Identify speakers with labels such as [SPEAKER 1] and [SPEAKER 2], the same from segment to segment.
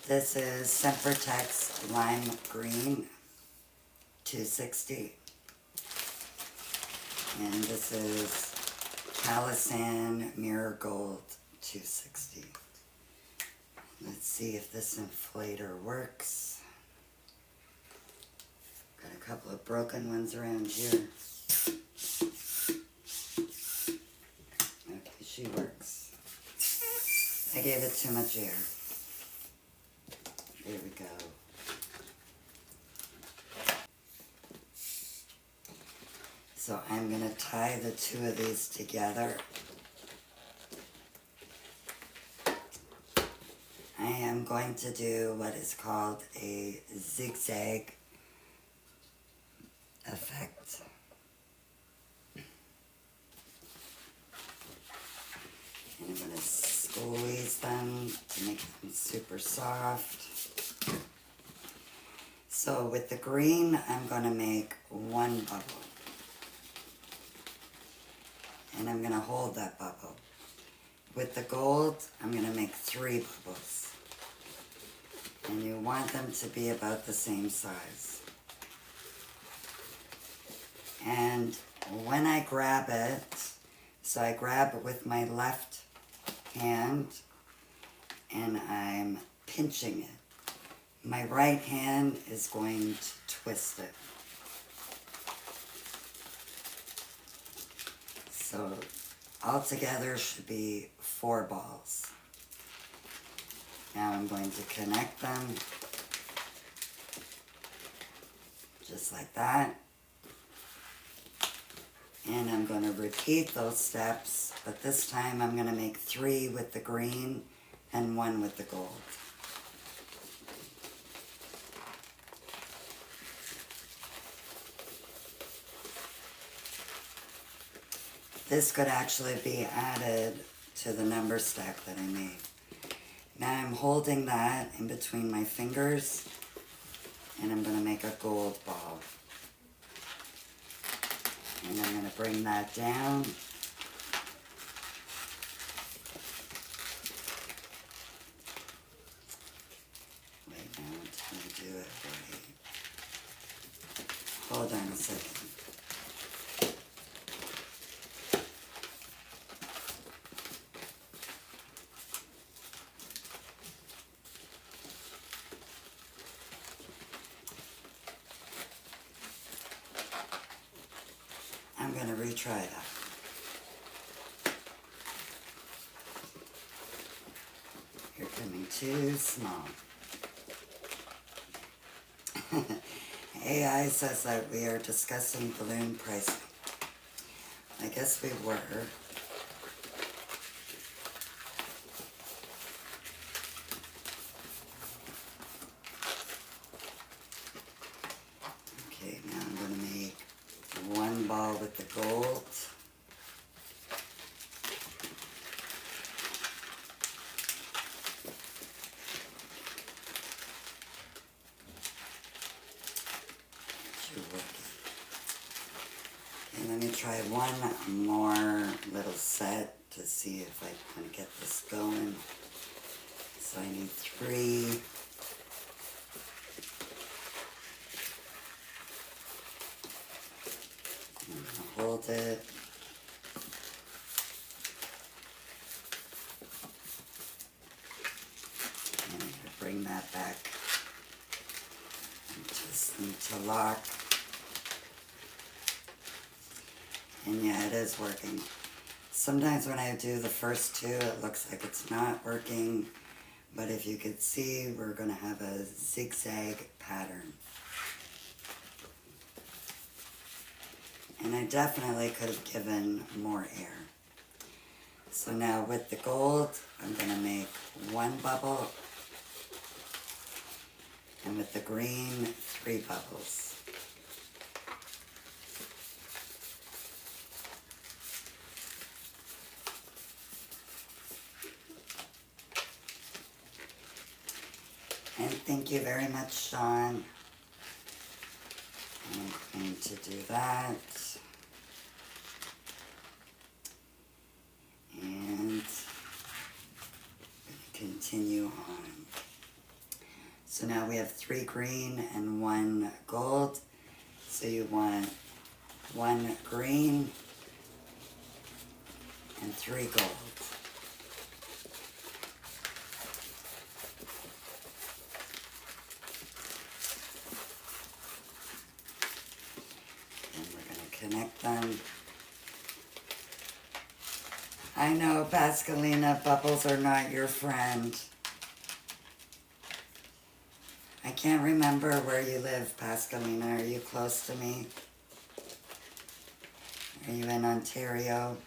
[SPEAKER 1] This is Sempertex Lime Green 260. And this is Kalisan Mirror Gold 260. Let's see if this inflator works. Got a couple of broken ones around here. Okay, she works. I gave it too much air. There we go. So I'm going to tie the two of these together. I am going to do what is called a zigzag effect. And I'm going to squeeze them to make them super soft. So with the green, I'm going to make one bubble. And I'm going to hold that bubble. With the gold, I'm going to make 3 bubbles. And you want them to be about the same size. And when I grab it, so I grab it with my left hand and I'm pinching it. My right hand is going to twist it. So altogether should be 4 balls. Now I'm going to connect them just like that. And I'm going to repeat those steps, but this time I'm going to make 3 with the green and 1 with the gold. This could actually be added to the number stack that I made. Now I'm holding that in between my fingers and I'm going to make a gold ball. And I'm going to bring that down. Wait, now I'm trying to do it right. Hold on a second. I'm going to retry that. You're coming too small. AI says that we are discussing balloon pricing. I guess we were. Okay, now I'm going to make 1 ball with the gold. Okay, let me try one more little set to see if I can get this going. So I need 3. I'm going to hold it. And I'm going to bring that back and twist them to lock. And yeah, it is working. Sometimes when I do the first 2, it looks like it's not working. But if you could see, we're going to have a zigzag pattern. And I definitely could have given more air. So now with the gold, I'm going to make 1 bubble. And with the green, 3 bubbles. And thank you very much, Sean. I'm going to do that. And continue on. So now we have 3 green and 1 gold. So you want 1 green and 3 gold. And we're going to connect them. I know, Pascalina, bubbles are not your friend. I can't remember where you live, Pascalina. Are you close to me? Are you in Ontario?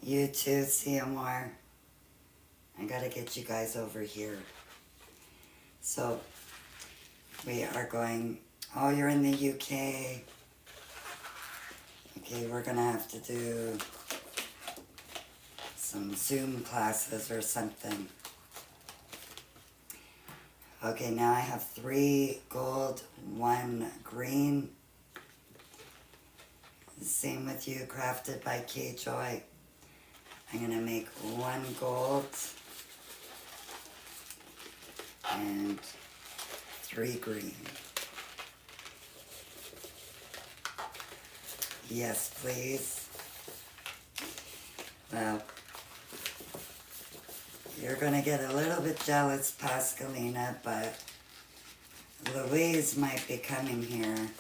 [SPEAKER 1] You too, CMR. I gotta get you guys over here. So, we are going, oh, you're in the UK. Okay, we're gonna have to do some Zoom classes or something. Okay, now I have 3 gold, 1 green. Same with you, Crafted by K-Joy. I'm gonna make 1 gold and 3 green. Yes, please. Well, you're gonna get a little bit jealous, Pascalina, but Louise might be coming here.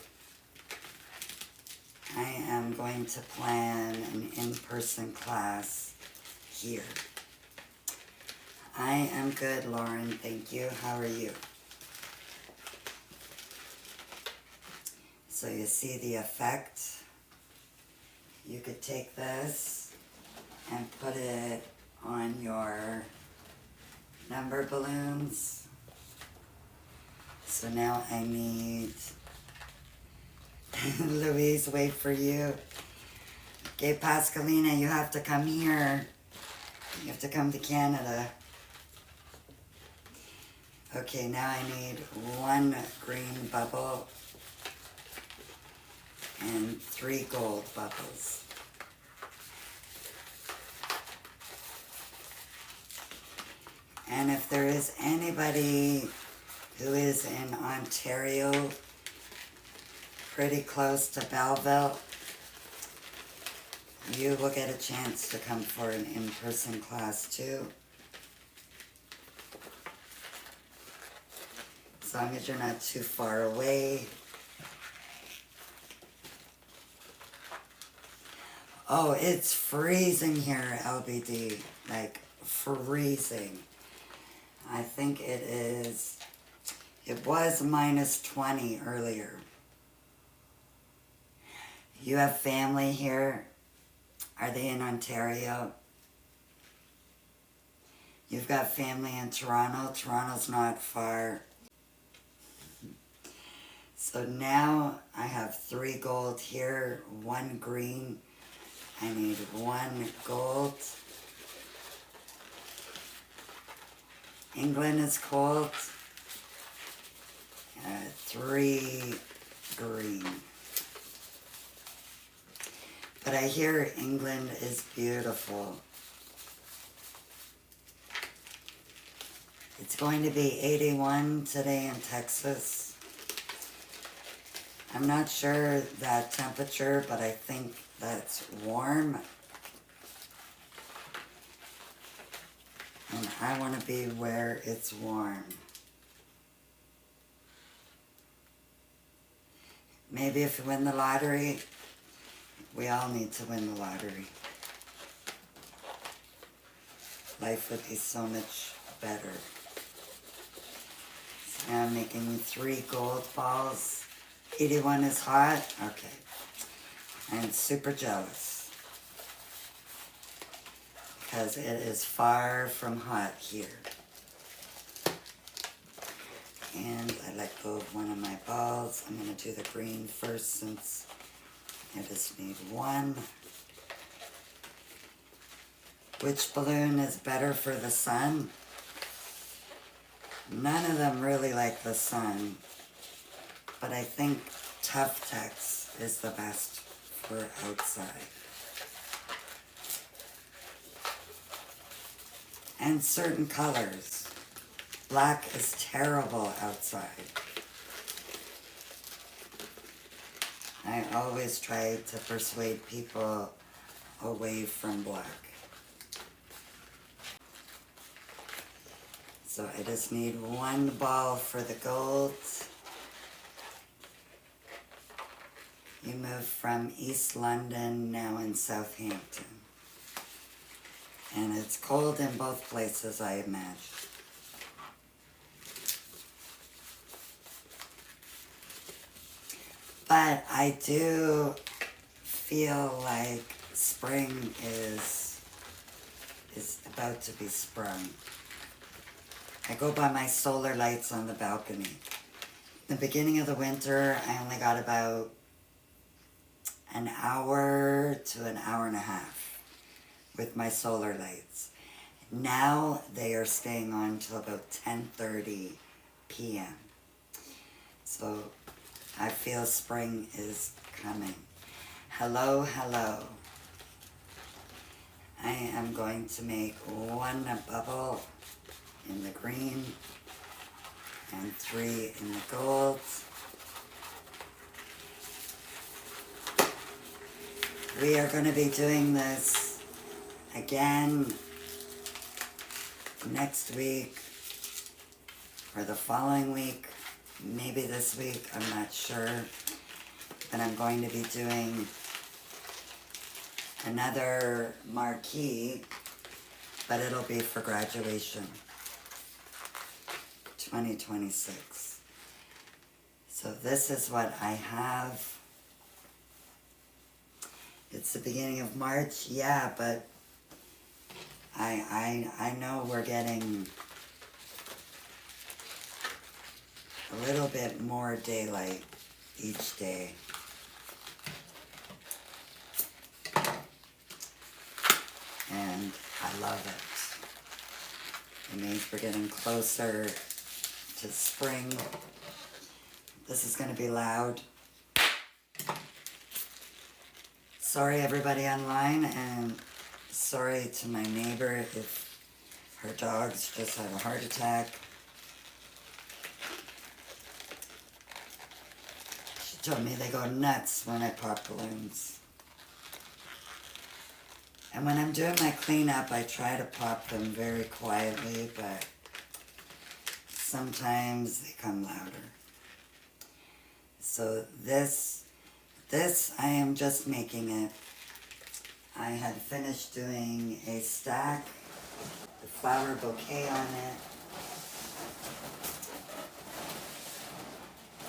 [SPEAKER 1] I am going to plan an in-person class here. I am good, Lauren. Thank you. How are you? So you see the effect. You could take this and put it on your number balloons. So now I need Louise, wait for you. Okay, Pascalina, you have to come here. You have to come to Canada. Okay, now I need 1 green bubble and 3 gold bubbles. And if there is anybody who is in Ontario, pretty close to Belleville, you will get a chance to come for an in-person class too. As long as you're not too far away. Oh, it's freezing here, LBD. Like, freezing. I think it was minus 20 earlier. You have family here? Are they in Ontario? You've got family in Toronto. Toronto's not far. So now I have 3 gold here, 1 green. I need 1 gold. England is cold. 3 green. But I hear England is beautiful. It's going to be 81 today in Texas. I'm not sure that temperature, but I think that's warm. And I want to be where it's warm. Maybe if you win the lottery, we all need to win the lottery. Life would be so much better. So now I'm making 3 gold balls. 81 is hot? Okay. I'm super jealous. Because it is far from hot here. And I let go of one of my balls. I'm going to do the green first since I just need 1. Which balloon is better for the sun? None of them really like the sun. But I think Tuftex is the best for outside. and certain colors. Black is terrible outside. I always try to persuade people away from black. So I just need one ball for the gold. You moved from East London, now in Southampton. And it's cold in both places, I imagine. But I do feel like spring is about to be sprung. I go by my solar lights on the balcony. In the beginning of the winter, I only got about an hour to an hour and a half with my solar lights. Now they are staying on till about 10:30 p.m. So I feel spring is coming. Hello, hello. I am going to make one bubble in the green and 3 in the gold. We are going to be doing this again next week or the following week, maybe this week, I'm not sure. But I'm going to be doing another marquee, but it'll be for graduation 2026. So this is what I have. It's the beginning of March, yeah, but I know we're getting a little bit more daylight each day. And I love it. It means we're getting closer to spring. This is going to be loud. Sorry everybody online, and sorry to my neighbor if her dogs just had a heart attack. She told me they go nuts when I pop balloons. And when I'm doing my cleanup, I try to pop them very quietly, but sometimes they come louder. So this I am just making it. I had finished doing a stack, the flower bouquet on it.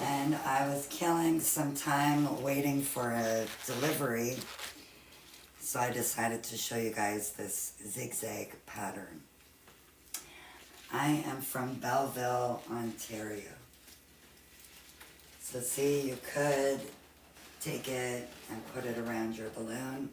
[SPEAKER 1] And I was killing some time waiting for a delivery. So I decided to show you guys this zigzag pattern. I am from Belleville, Ontario. So see, you could take it and put it around your balloon.